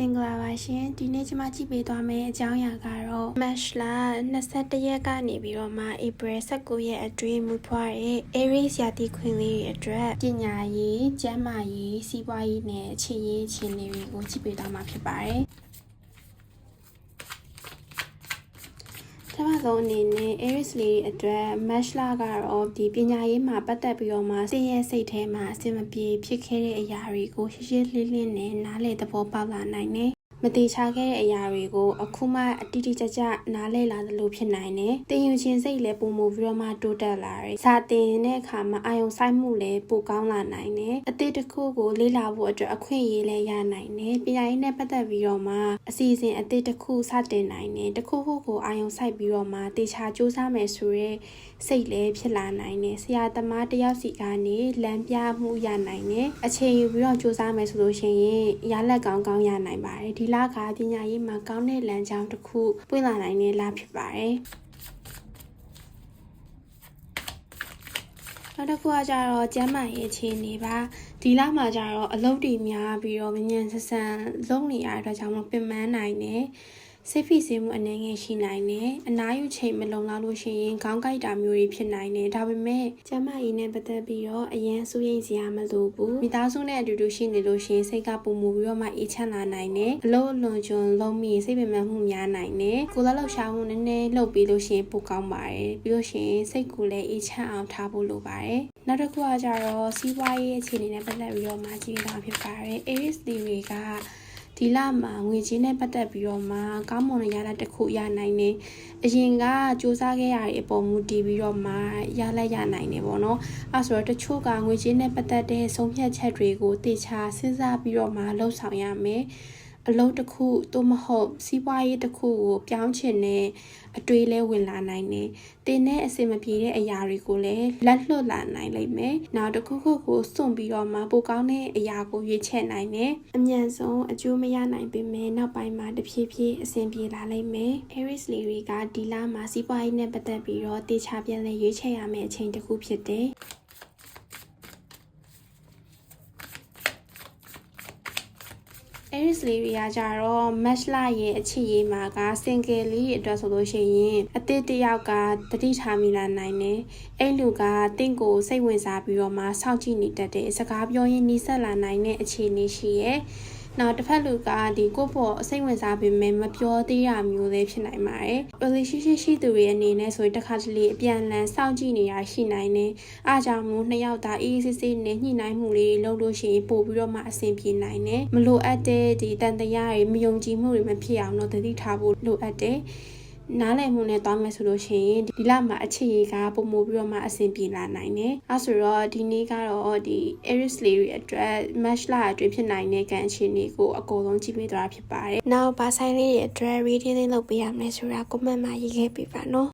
မင်္ဂလာပါရှင်ဒီနေ့ကျွန်မကြည့်ပေးသွားမယ့်အကြောင်းအရာကတော့ March လ21ရက်ကနေပြီးတော့မှ April 19ရက်အတွင်းမူဖွားတဲ့ Aries ရာသီခွင်လေးတွေအတွက်ပညာရေး၊ကျန်းမာရေး၊စီးပွားရေးနဲ့အခြေရေးအခြေအနေတွေကိုကြည့်ပေးသွားမှာဖြစ်ပါတယ်ပထမဆုံးအနေနဲ့ Aries လေးအတွက် March လကတော့ဒီပညာရေးမှာပတ်သက်ပြီးတော့မှစိတ်ရဲ့စိတ်ထဲမှာအဆင်မပြေဖြစ်ခဲ့တဲ့အရာတွေကိုရှင်းရှင်းလင်းလင်းနဲ့နားလည်သဘောပေါက်လာနိုင်တယ်မတိချခဲ့တဲ့အရာတွေကိုအခုမှအတိအကျနားလည်လာသလိုဖြစ်နိုင်တယ်။တင်ယူခြင်းစိတ်လည်းပုံမှုပြီးတော့မှတိုးတက်လာတယ်။စာသင်တဲ့အခါမှာအာရုံစိုက်မှုလည်းပိုကောင်းလာနိုင်တယ်။အသည့်တစ်ခုကိုလေ့လာဖို့အတွက်အခွင့်အရေးလည်းရနိုင်တယ်။ပညာရေးနဲ့ပတ်သက်ပြီးတော့မှအစီအစဉ်အသည့်တစ်ခုစတင်နိုင်တယ်။တစ်ခုခုကိုအာရုံစိုက်ပြီးတော့မှတေချာစူးစမ်းမယ်ဆိုရဲစိတ်လည်းဖြစ်လာနိုင်တယ်။ဆရာသမားတယောက်စီကနေလမ်းပြမှုရနိုင်တယ်။အချိန်ယူပြီးတော့စူးစမ်းမယ်ဆိုလို့ရှိရင်ရလက်ကောင်းရနိုင်ပါတယ်။ဒီလကပညာရေးမှာကောင်းတဲ့လမ်းကြောင်းတစ်ခုပွင့်လာနိုင်တဲ့လဖြစ်ပါတယ်။နောက်တစ်ခုကကြတော့ကျန်းမာရေးအခြေအနေပါဒီလမှာကြတော့အလုပ်တွေများပြီးတော့မြန်ဆန်လုပ်နေရတဲ့အတွက်ကြောင့်ပင်ပန်းနိုင်တယ်စိတ်ဖိစီးမှုအနေငယ်ရှိနိုင်တယ်အနားယူချိန်မလုံလောက်လို့ရှိရင်ခေါင်းကိုက်တာမျိုးတွေဖြစ်နိုင်တယ်ဒါပေမဲ့ကျန်းမာရေးနဲ့ပတ်သက်ပြီးတော့အရင်စိုးရိမ်စရာမလိုဘူးမိသားစုနဲ့အတူတူရှိနေလို့ရှိရင်စိတ်ကပုံမူပြီးတော့မှအေးချမ်းလာနိုင်တယ်အလုံးအလွန်ကျွန်းလုံးမိစိတ်ပင်ပန်းမှုများနိုင်တယ်ကိုယ်လက်လှုပ်ရှားမှုနည်းနည်းလှုပ်ပြီးလို့ရှိရင်ပိုကောင်းပါတယ်ပြီးလို့ရှိရင်စိတ်ကိုလည်းအေးချမ်းအောင်ထားဖို့လိုပါတယ်နောက်တစ်ခုကကြတော့စီးပွားရေးအခြေအနေနဲ့ပတ်သက်ပြီးတော့မှကြည့်တာဖြစ်ပါတယ် Aries တွေကဒီလမှာငွေကြေးနဲ့ပတ်သက်ပြီးတော့မှကောင်းမွန်တဲ့ရလဒ်တစ်ခုရနိုင်တယ်။အရင်ကစူးစမ်းခဲ့ရတဲ့အပေါ်မူတည်ပြီးတော့မှရလက်ရနိုင်တယ်ပေါ့နော်။အဲဆိုတော့တချို့ကငွေကြေးနဲ့ပတ်သက်တဲ့ဆုံးဖြတ်ချက်တွေကိုတေချာစဉ်းစားပြီးတော့မှလှုပ်ဆောင်ရမယ်။အလုပ်တစ်ခုသို့မဟုတ်စီးပွားရေးတစ်ခုကိုပြောင်းချင်တဲ့အတွေးလဲဝင်လာနိုင်တယ်။တင်တဲ့အစင်မပြေတဲ့အရာတွေကိုလည်းလက်လွတ်လာနိုင်လိမ့်မယ်။နောက်တစ်ခုခုကိုစွန့်ပြီးတော့မှပိုကောင်းတဲ့အရာကိုရွေးချယ်နိုင်တယ်။အမြန်ဆုံးအကျိုးမရနိုင်ပေမဲ့နောက်ပိုင်းမှာတဖြည်းဖြည်းအဆင်ပြေလာလိမ့်မယ်။ Aries တွေကဒီလမှာစီးပွားရေးနဲ့ပတ်သက်ပြီးတော့တေချာပြန်လည်ရွေးချယ်ရမယ့်အချိန်တစ်ခုဖြစ်တယ်။Aries လေးတွေကကြတော့ March လရဲ့အချစ်ရေးမှာက single လေးအတွက်ဆိုလို့ရှိရင်အသစ်တယောက်ကတတိထားမိလာနိုင်တယ်။အဲ့လူကတင့်ကိုစိတ်ဝင်စားပြီးတော့မှစောင့်ကြည့်နေတတ်တဲ့စကားပြောရင်းနှီးဆက်လာနိုင်တဲ့အခြေအနေရှိရဲ့။နောက်တစ်ဖက်လူကဒီကိုယ့်ပေါ်စိတ်ဝင်စားပေမဲ့မပြောသေးတာမျိုးလည်းဖြစ်နိုင်ပါတယ်။ relationship ရှိသူတွေအနေနဲ့ဆိုရင်တစ်ခါတလေအပြန်အလှန်စောင့်ကြည့်နေတာရှိနိုင်တယ်။အားကြောင့်မို့နှစ်ယောက်သားအေးအေးဆေးဆေးနဲ့ညှိနှိုင်းမှုလေးလုပ်လို့ရှိရင်ပို့ပြီးတော့မှအဆင်ပြေနိုင်တယ်။မလိုအပ်တဲ့ဒီတန်တရားတွေမယုံကြည်မှုတွေမဖြစ်အောင်တော့သတိထားဖို့လိုအပ်တယ်။နားလည်မှုနဲ့သွားမယ်ဆိုလို့ရှိရင်ဒီလမှာအခြေရေးကပုံမို့ပြီးတော့မှအဆင်ပြေလာနိုင်တယ်။အဲဆိုတော့ဒီနေ့ကတော့ဒီ Aries လေးတွေအတွက် March လအတွင်းဖြစ်နိုင်တဲ့ကံအခြေအနေကိုအကုန်လုံးကြည့်ပေးသွားတာဖြစ်ပါတယ်။နောက်ဘာဆိုင်လေးတွေအတွက် reading လုပ်ပေးရမယ်ဆိုတာ comment မှာရေးခဲ့ပေးပါနော်။